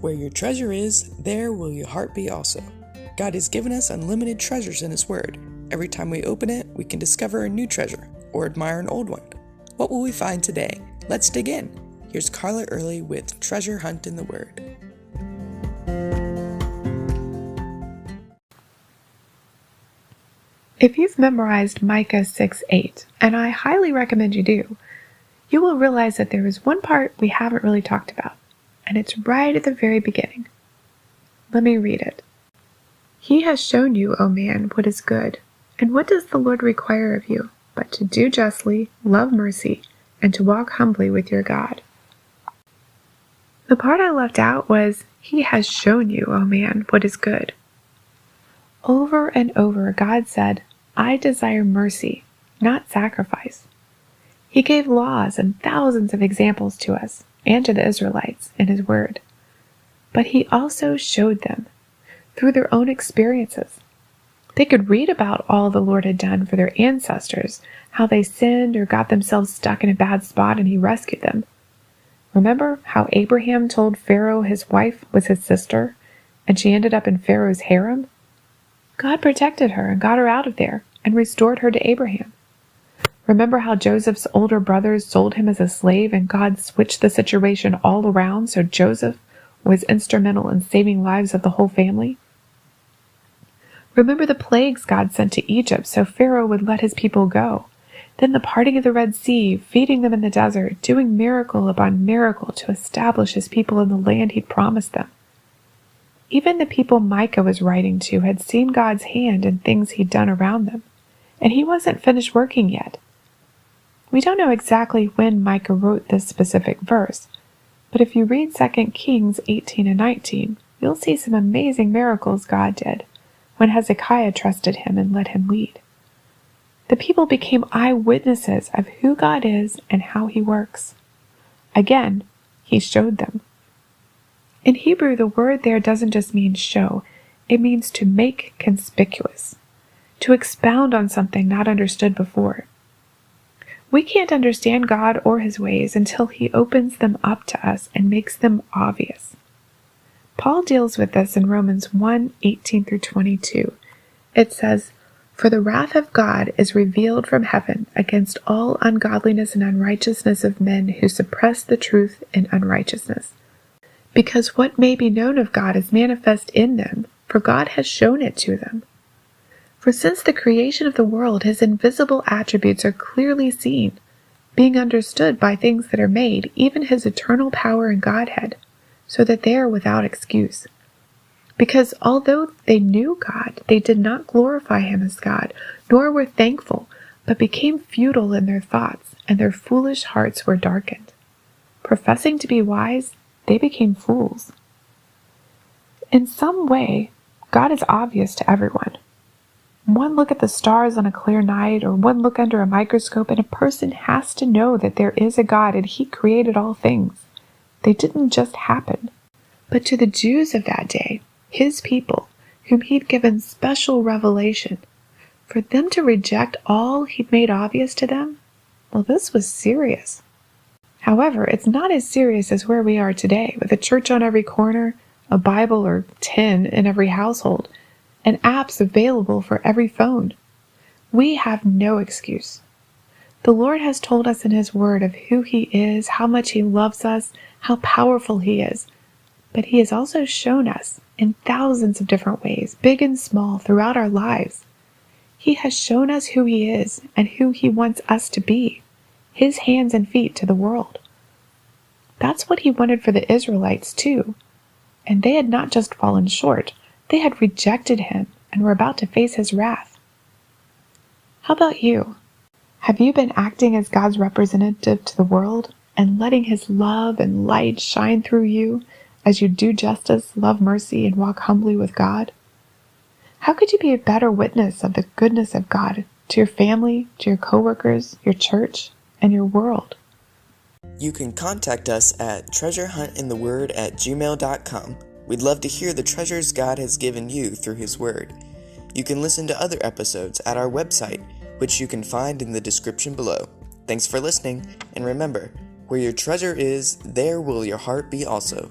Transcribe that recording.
Where your treasure is, there will your heart be also. God has given us unlimited treasures in His Word. Every time we open it, we can discover a new treasure or admire an old one. What will we find today? Let's dig in. Here's Carla Early with Treasure Hunt in the Word. If you've memorized Micah 6:8, and I highly recommend you do, you will realize that there is one part we haven't really talked about, and it's right at the very beginning. Let me read it. He has shown you, O man, what is good, and what does the Lord require of you, but to do justly, love mercy, and to walk humbly with your God. The part I left out was, He has shown you, O man, what is good. Over and over, God said, I desire mercy, not sacrifice. He gave laws and thousands of examples to us and to the Israelites in His Word. But He also showed them through their own experiences. They could read about all the Lord had done for their ancestors, how they sinned or got themselves stuck in a bad spot and He rescued them. Remember how Abraham told Pharaoh his wife was his sister, and she ended up in Pharaoh's harem? God protected her and got her out of there and restored her to Abraham. Remember how Joseph's older brothers sold him as a slave and God switched the situation all around so Joseph was instrumental in saving lives of the whole family? Remember the plagues God sent to Egypt so Pharaoh would let his people go. Then the parting of the Red Sea, feeding them in the desert, doing miracle upon miracle to establish His people in the land He'd promised them. Even the people Micah was writing to had seen God's hand in things He'd done around them, and He wasn't finished working yet. We don't know exactly when Micah wrote this specific verse, but if you read 2 Kings 18 and 19, you'll see some amazing miracles God did when Hezekiah trusted Him and let him lead. The people became eyewitnesses of who God is and how He works. Again, He showed them. In Hebrew, the word there doesn't just mean show, it means to make conspicuous, to expound on something not understood before. We can't understand God or His ways until He opens them up to us and makes them obvious. Paul deals with this in Romans 1:18-22. It says, For the wrath of God is revealed from heaven against all ungodliness and unrighteousness of men who suppress the truth in unrighteousness. Because what may be known of God is manifest in them, for God has shown it to them. For since the creation of the world, His invisible attributes are clearly seen, being understood by things that are made, even His eternal power and Godhead, so that they are without excuse. Because although they knew God, they did not glorify Him as God, nor were thankful, but became futile in their thoughts, and their foolish hearts were darkened. Professing to be wise, they became fools. In some way, God is obvious to everyone. One look at the stars on a clear night, or one look under a microscope, and a person has to know that there is a God and He created all things. They didn't just happen. But to the Jews of that day, His people, whom He'd given special revelation, for them to reject all He'd made obvious to them, well, this was serious. However, it's not as serious as where we are today, with a church on every corner, a Bible or 10 in every household, and apps available for every phone. We have no excuse. The Lord has told us in His Word of who He is, how much He loves us, how powerful He is. But He has also shown us in thousands of different ways, big and small, throughout our lives. He has shown us who He is and who He wants us to be, His hands and feet to the world. That's what He wanted for the Israelites too. And they had not just fallen short, they had rejected Him and were about to face His wrath. How about you? Have you been acting as God's representative to the world and letting His love and light shine through you as you do justice, love mercy, and walk humbly with God? How could you be a better witness of the goodness of God to your family, to your coworkers, your church, and your world? You can contact us at treasurehuntintheword@gmail.com. We'd love to hear the treasures God has given you through His Word. You can listen to other episodes at our website, which you can find in the description below. Thanks for listening, and remember, where your treasure is, there will your heart be also.